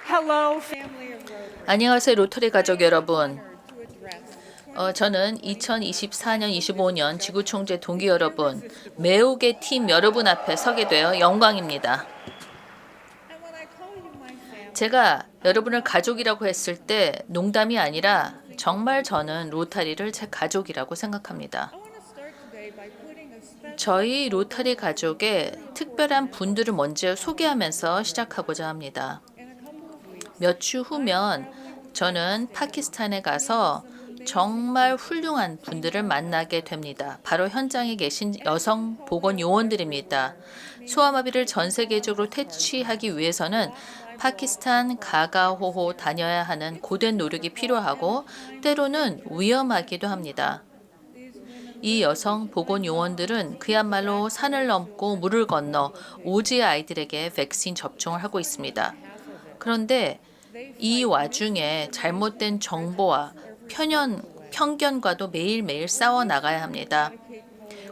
Hello, family of Rotary. 안녕하세요, 로터리 가족 여러분. 저는 2024년, 25년 지구총재 동기 여러분, 매우계 팀 여러분 앞에 서게 되어 영광입니다. And when I call you my family, 제가 여러분을 가족이라고 했을 때 농담이 아니라 정말 저는 로타리를 제 가족이라고 생각합니다. I want to start today by putting a special 저희 로타리 가족의 특별한 분들을 먼저 소개하면서 시작하고자 합니다. in a couple of weeks. 몇 주 후면 저는 파키스탄에 가서 정말 훌륭한 분들을 만나게 됩니다. 바로 현장에 계신 여성 보건 요원들입니다. 소아마비를 전 세계적으로 퇴치하기 위해서는 파키스탄 가가호호 다녀야 하는 고된 노력이 필요하고 때로는 위험하기도 합니다. 이 여성 보건 요원들은 그야말로 산을 넘고 물을 건너 오지의 아이들에게 백신 접종을 하고 있습니다. 그런데 이 와중에 잘못된 정보와 편견과도 매일매일 싸워 나가야 합니다.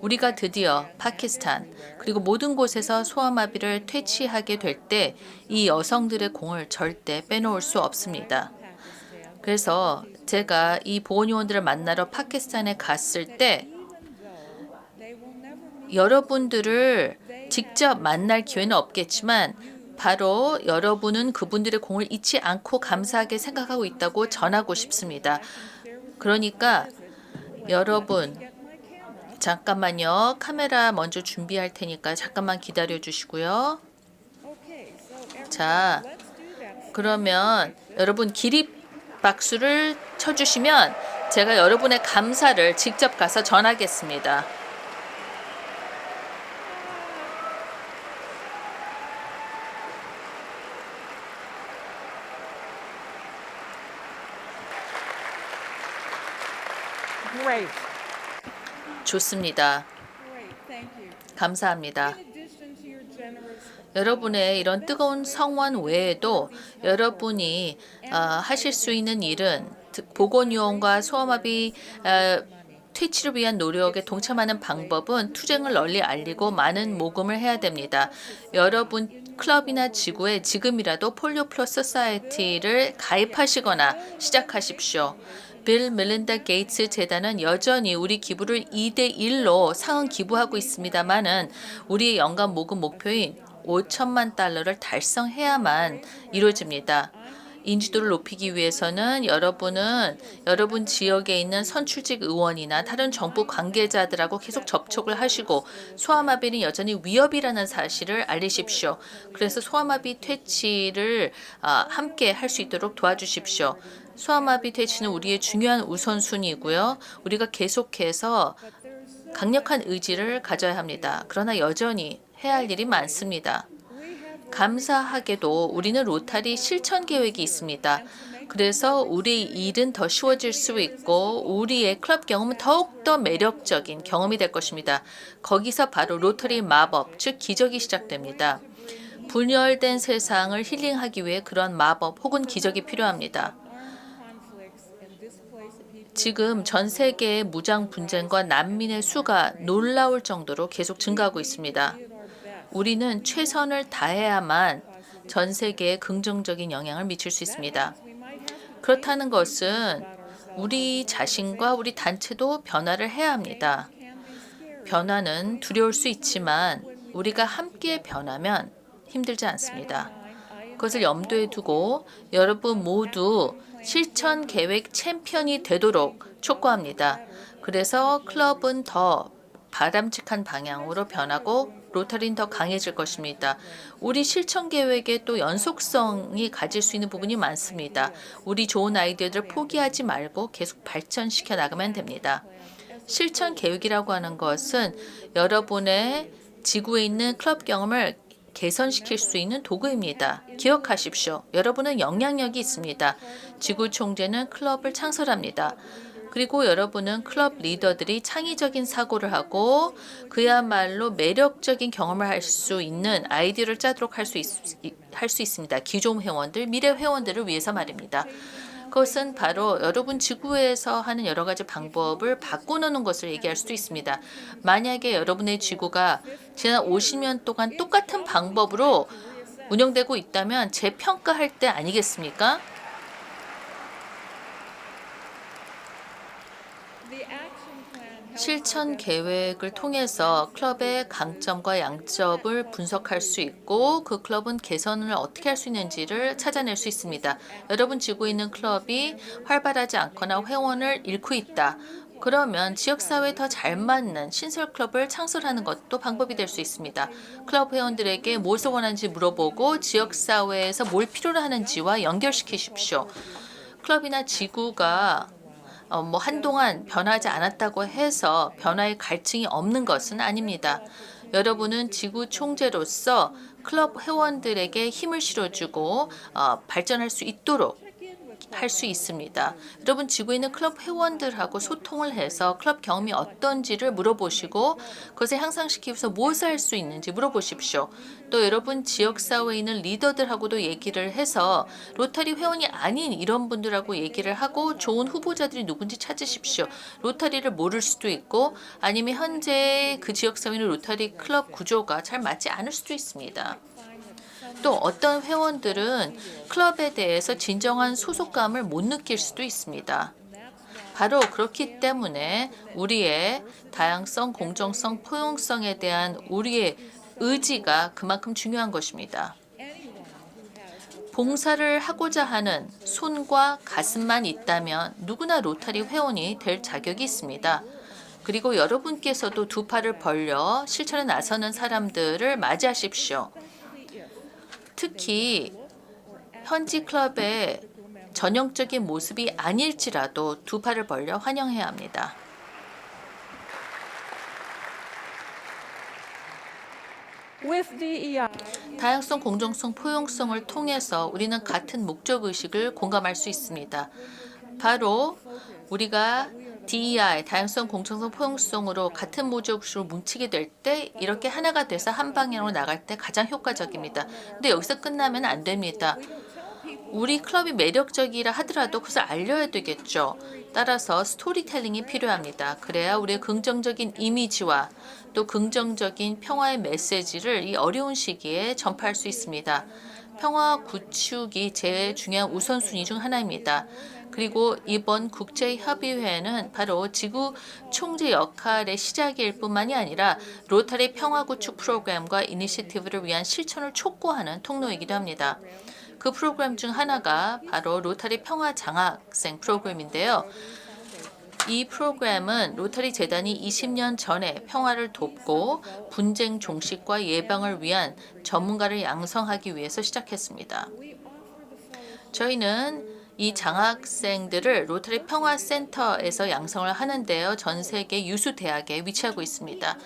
우리가 드디어 파키스탄 그리고 모든 곳에서 소아마비를 퇴치하게 될 때 이 여성들의 공을 절대 빼놓을 수 없습니다. 그래서 제가 이 보건요원들을 만나러 파키스탄에 갔을 때 여러분들을 직접 만날 기회는 없겠지만 바로 여러분은 그분들의 공을 잊지 않고 감사하게 생각하고 있다고 전하고 싶습니다. 그러니까 여러분 잠깐만요. 카메라 먼저 준비할 테니까 잠깐만 기다려 주시고요. 자, 그러면 여러분 기립박수를 쳐주시면 제가 여러분의 감사를 직접 가서 전하겠습니다. Great. 좋습니다. Great. Thank you. 감사합니다. In addition to your generous 여러분의 이런 뜨거운 성원 외에도 여러분이 하실 수 있는 일은 보건요원과 소아마비 퇴치를 위한 노력에 동참하는 방법은 투쟁을 널리 알리고 많은 모금을 해야 됩니다. 여러분 클럽이나 지구에 지금이라도 폴리오 플러스 소사이어티를 가입하시거나 시작하십시오. 빌 멜린다 게이츠 재단은 여전히 우리 기부를 2대1로 상응 기부하고 있습니다만은 우리의 연간 모금 목표인 5천만 달러를 달성해야만 이루어집니다. 인지도를 높이기 위해서는 여러분은 여러분 지역에 있는 선출직 의원이나 다른 정부 관계자들하고 계속 접촉을 하시고 소아마비는 여전히 위협이라는 사실을 알리십시오. 그래서 소아마비 퇴치를 함께 할 수 있도록 도와주십시오. 소아마비 퇴치는 우리의 중요한 우선순위이고요. 우리가 계속해서 강력한 의지를 가져야 합니다. 그러나 여전히 해야 할 일이 많습니다. 감사하게도 우리는 로타리 실천 계획이 있습니다. 그래서 우리 일은 더 쉬워질 수 있고 우리의 클럽 경험은 더욱더 매력적인 경험이 될 것입니다. 거기서 바로 로터리 마법, 즉 기적이 시작됩니다. 분열된 세상을 힐링하기 위해 그런 마법 혹은 기적이 필요합니다. 지금 전 세계의 무장 분쟁과 난민의 수가 놀라울 정도로 계속 증가하고 있습니다. 우리는 최선을 다해야만 전 세계에 긍정적인 영향을 미칠 수 있습니다. 그렇다는 것은 우리 자신과 우리 단체도 변화를 해야 합니다. 변화는 두려울 수 있지만 우리가 함께 변하면 힘들지 않습니다. 그것을 염두에 두고 여러분 모두 실천 계획 챔피언이 되도록 촉구합니다. 그래서 클럽은 더 바람직한 방향으로 변하고 로터리는 더 강해질 것입니다. 우리 실천 계획에 또 연속성이 가질 수 있는 부분이 많습니다. 우리 좋은 아이디어들을 포기하지 말고 계속 발전시켜 나가면 됩니다. 실천 계획이라고 하는 것은 여러분의 지구에 있는 클럽 경험을 개선시킬 수 있는 도구입니다. 기억하십시오. 여러분은 영향력이 있습니다. 지구 총재는 클럽을 창설합니다. 그리고 여러분은 클럽 리더들이 창의적인 사고를 하고 그야말로 매력적인 경험을 할 수 있는 아이디어를 짜도록 할 수 있습니다. 기존 회원들, 미래 회원들을 위해서 말입니다. 그것은 바로 여러분 지구에서 하는 여러 가지 방법을 바꿔놓는 것을 얘기할 수도 있습니다. 만약에 여러분의 지구가 지난 50년 동안 똑같은 방법으로 운영되고 있다면 재평가할 때 아니겠습니까? 실천 계획을 통해서 클럽의 강점과 양점을 분석할 수 있고 그 클럽은 개선을 어떻게 할 수 있는지를 찾아낼 수 있습니다. 여러분 지구에 있는 클럽이 활발하지 않거나 회원을 잃고 있다. 그러면 지역사회에 더 잘 맞는 신설 클럽을 창설하는 것도 방법이 될 수 있습니다. 클럽 회원들에게 무엇을 원하는지 물어보고 지역사회에서 뭘 필요로 하는지와 연결시키십시오. 클럽이나 지구가 한동안 변하지 않았다고 해서 변화의 갈증이 없는 것은 아닙니다. 여러분은 지구 총재로서 클럽 회원들에게 힘을 실어주고 발전할 수 있도록 할 수 있습니다. 여러분 지구에 있는 클럽 회원들하고 소통을 해서 클럽 경험이 어떤지를 물어보시고 그것을 향상시키기 위해서 무엇을 할 수 있는지 물어보십시오. 또 여러분 지역사회에 있는 리더들하고도 얘기를 해서 로타리 회원이 아닌 이런 분들하고 얘기를 하고 좋은 후보자들이 누군지 찾으십시오. 로타리를 모를 수도 있고 아니면 현재 그 지역사회는 로타리 클럽 구조가 잘 맞지 않을 수도 있습니다. 또 어떤 회원들은 클럽에 대해서 진정한 소속감을 못 느낄 수도 있습니다. 바로 그렇기 때문에 우리의 다양성, 공정성, 포용성에 대한 우리의 의지가 그만큼 중요한 것입니다. 봉사를 하고자 하는 손과 가슴만 있다면 누구나 로타리 회원이 될 자격이 있습니다. 그리고 여러분께서도 두 팔을 벌려 실천에 나서는 사람들을 맞이하십시오. 특히 현지 클럽의 전형적인 모습이 아닐지라도 두 팔을 벌려 환영해야 합니다. With DEI, 다양성, 공정성, 포용성을 통해서 우리는 같은 목적의식을 공감할 수 있습니다. 바로 우리가 DEI, 다양성, 공정성, 포용성으로 같은 목적의식으로 뭉치게 될 때 이렇게 하나가 돼서 한 방향으로 나갈 때 가장 효과적입니다. 근데 여기서 끝나면 안 됩니다. 우리 클럽이 매력적이라 하더라도 그것을 알려야 되겠죠. 따라서 스토리텔링이 필요합니다. 그래야 우리의 긍정적인 이미지와 또 긍정적인 평화의 메시지를 이 어려운 시기에 전파할 수 있습니다. 평화 구축이 제일 중요한 우선순위 중 하나입니다. 그리고 이번 국제협의회는 바로 지구 총재 역할의 시작일 뿐만이 아니라 로타리 평화구축 프로그램과 이니시티브를 위한 실천을 촉구하는 통로이기도 합니다. 그 프로그램 중 하나가 바로 로타리 평화 장학생 프로그램인데요. 이 프로그램은 로타리 재단이 20년 전에 평화를 돕고 분쟁 종식과 예방을 위한 전문가를 양성하기 위해서 시작했습니다. 저희는 이 장학생들을 로타리 평화센터에서 양성을 하는데요. 전 세계 유수 대학에 위치하고 있습니다.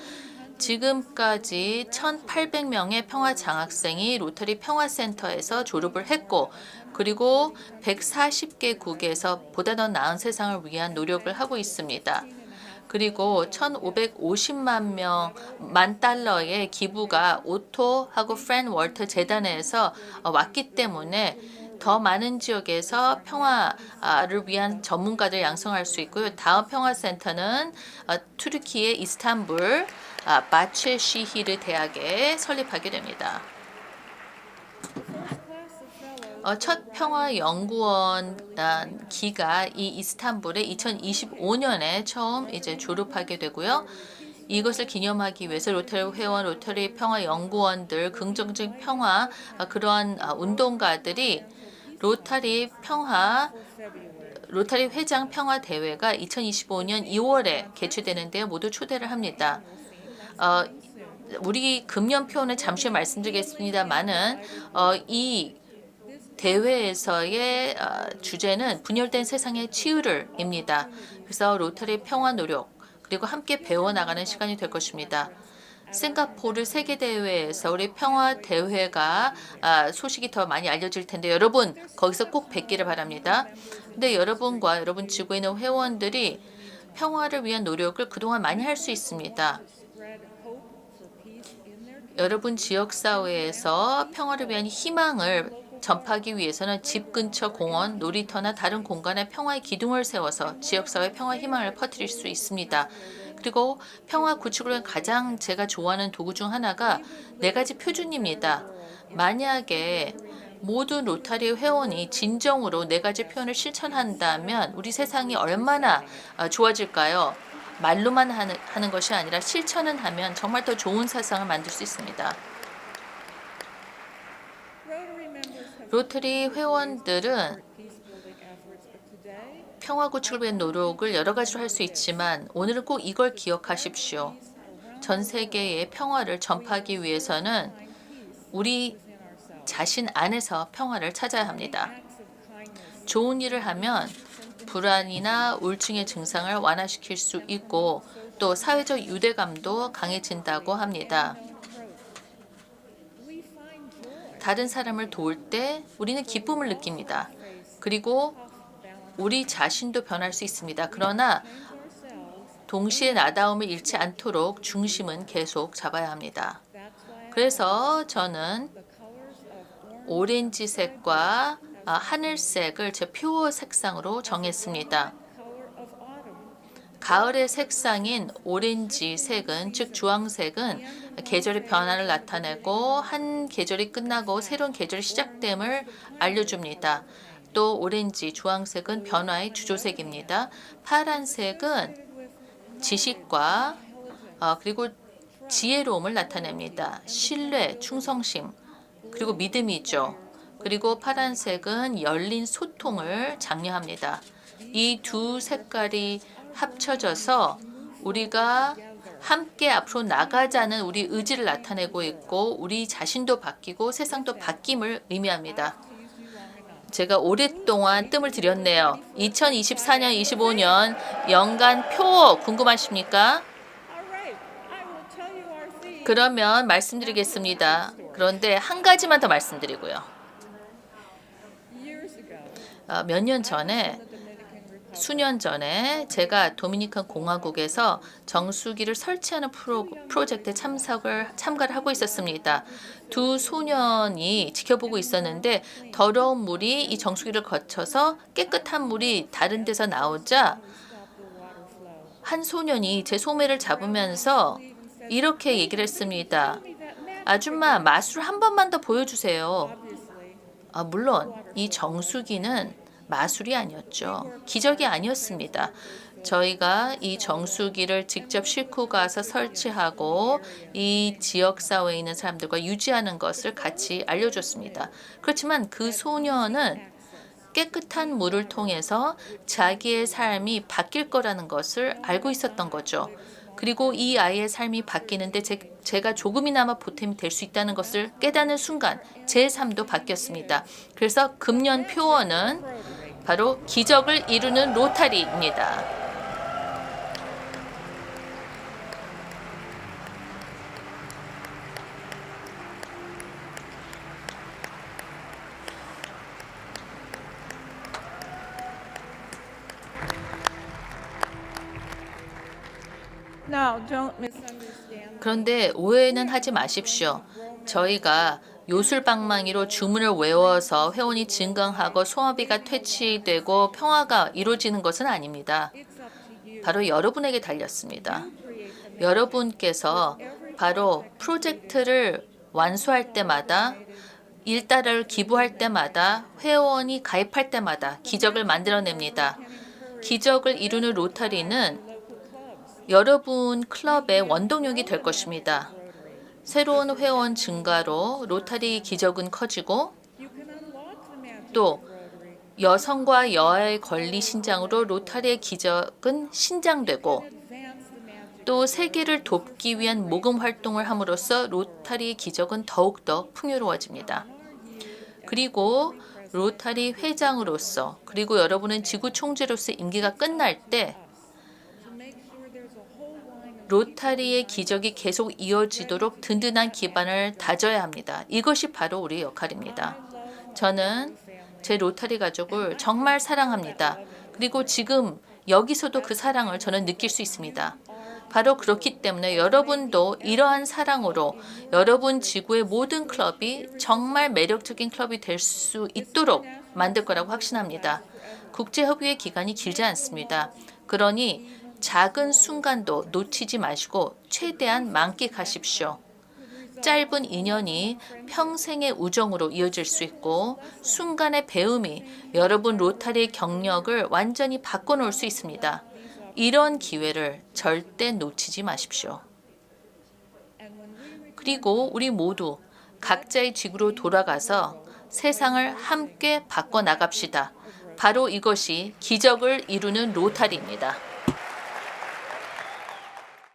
지금까지 1,800명의 평화 장학생이 로타리 평화센터에서 졸업을 했고 그리고 140개국에서 보다 더 나은 세상을 위한 노력을 하고 있습니다. 그리고 1,550만 달러의 기부가 오토하고 프랜 월터 재단에서 왔기 때문에 더 많은 지역에서 평화를 위한 전문가들 양성할 수 있고요. 다음 평화센터는 투르키의 이스탄불 바체시히르 대학에 설립하게 됩니다. 첫 평화연구원 기가 이 이스탄불에 2025년에 처음 이제 졸업하게 되고요. 이것을 기념하기 위해서 로타리 회원, 로타리 평화연구원들, 긍정적 평화 그러한 운동가들이 로타리 회장 평화 대회가 2025년 2월에 개최되는데요. 모두 초대를 합니다. 우리 금년표는 잠시 말씀드리겠습니다만은 이 대회에서의 주제는 분열된 세상의 치유를입니다. 그래서 로타리 평화 노력 그리고 함께 배워나가는 시간이 될 것입니다. 싱가포르 세계대회에서 우리 평화대회가 소식이 더 많이 알려질 텐데 여러분 거기서 꼭 뵙기를 바랍니다. 근데 여러분과 여러분 지구에 있는 회원들이 평화를 위한 노력을 그동안 많이 할 수 있습니다. 여러분 지역사회에서 평화를 위한 희망을 전파하기 위해서는 집 근처 공원, 놀이터나 다른 공간에 평화의 기둥을 세워서 지역사회 평화 희망을 퍼뜨릴 수 있습니다. 그리고 평화 구축을 위한 가장 제가 좋아하는 도구 중 하나가 4가지 표준입니다. 만약에 모든 로타리 회원이 진정으로 4가지 표현을 실천한다면 우리 세상이 얼마나 좋아질까요? 말로만 하는 것이 아니라 실천은 하면 정말 더 좋은 세상을 만들 수 있습니다. 로터리 회원들은 평화 구축을 위한 노력을 여러 가지로 할 수 있지만 오늘은 꼭 이걸 기억하십시오. 전 세계의 평화를 전파하기 위해서는 우리 자신 안에서 평화를 찾아야 합니다. 좋은 일을 하면 불안이나 우울증의 증상을 완화시킬 수 있고 또 사회적 유대감도 강해진다고 합니다. 다른 사람을 도울 때 우리는 기쁨을 느낍니다. 그리고 우리 자신도 변할 수 있습니다. 그러나 동시에 나다움을 잃지 않도록 중심은 계속 잡아야 합니다. 그래서 저는 오렌지색과 하늘색을 제 표어 색상으로 정했습니다. 가을의 색상인 오렌지색은, 즉 주황색은 계절의 변화를 나타내고 한 계절이 끝나고 새로운 계절이 시작됨을 알려줍니다. 또 오렌지, 주황색은 변화의 주조색입니다. 파란색은 지식과 그리고 지혜로움을 나타냅니다. 신뢰, 충성심, 그리고 믿음이죠. 그리고 파란색은 열린 소통을 장려합니다. 이 두 색깔이 합쳐져서 우리가 함께 앞으로 나가자는 우리 의지를 나타내고 있고 우리 자신도 바뀌고 세상도 바뀜을 의미합니다. 제가 오랫동안 뜸을 들였네요. 2024년, 25년 연간 표어 궁금하십니까? 그러면 말씀드리겠습니다. 그런데 한 가지만 더 말씀드리고요. 몇 년 전에 수년 전에 제가 도미니칸 공화국에서 정수기를 설치하는 프로젝트에 참가를 하고 있었습니다. 두 소년이 지켜보고 있었는데 더러운 물이 이 정수기를 거쳐서 깨끗한 물이 다른 데서 나오자 한 소년이 제 소매를 잡으면서 이렇게 얘기를 했습니다. 아줌마, 마술 한 번만 더 보여주세요. 물론 이 정수기는 마술이 아니었죠. 기적이 아니었습니다. 저희가 이 정수기를 직접 싣고 가서 설치하고 이 지역사회에 있는 사람들과 유지하는 것을 같이 알려줬습니다. 그렇지만 그 소년은 깨끗한 물을 통해서 자기의 삶이 바뀔 거라는 것을 알고 있었던 거죠. 그리고 이 아이의 삶이 바뀌는데 제가 조금이나마 보탬이 될 수 있다는 것을 깨닫는 순간 제 삶도 바뀌었습니다. 그래서 금년 표어는 바로 기적을 이루는 로타리입니다. Now, don't misunderstand. 그런데 오해는 하지 마십시오. 저희가 요술방망이로 주문을 외워서 회원이 증강하고 소화비가 퇴치되고 평화가 이루어지는 것은 아닙니다. 바로 여러분에게 달렸습니다. 여러분께서 바로 프로젝트를 완수할 때마다 일달러를 기부할 때마다 회원이 가입할 때마다 기적을 만들어냅니다. 기적을 이루는 로타리는 여러분 클럽의 원동력이 될 것입니다. 새로운 회원 증가로 로타리 기적은 커지고 또 여성과 여아의 권리 신장으로 로타리의 기적은 신장되고 또 세계를 돕기 위한 모금 활동을 함으로써 로타리의 기적은 더욱더 풍요로워집니다. 그리고 로타리 회장으로서 그리고 여러분은 지구 총재로서 임기가 끝날 때 로타리의 기적이 계속 이어지도록 든든한 기반을 다져야 합니다. 이것이 바로 우리의 역할입니다. 저는 제 로타리 가족을 정말 사랑합니다. 그리고 지금 여기서도 그 사랑을 저는 느낄 수 있습니다. 바로 그렇기 때문에 여러분도 이러한 사랑으로 여러분 지구의 모든 클럽이 정말 매력적인 클럽이 될 수 있도록 만들 거라고 확신합니다. 국제협의회 기간이 길지 않습니다. 그러니 작은 순간도 놓치지 마시고 최대한 만끽하십시오. 짧은 인연이 평생의 우정으로 이어질 수 있고 순간의 배움이 여러분 로타리의 경력을 완전히 바꿔놓을 수 있습니다. 이런 기회를 절대 놓치지 마십시오. 그리고 우리 모두 각자의 지구로 돌아가서 세상을 함께 바꿔나갑시다. 바로 이것이 기적을 이루는 로타리입니다.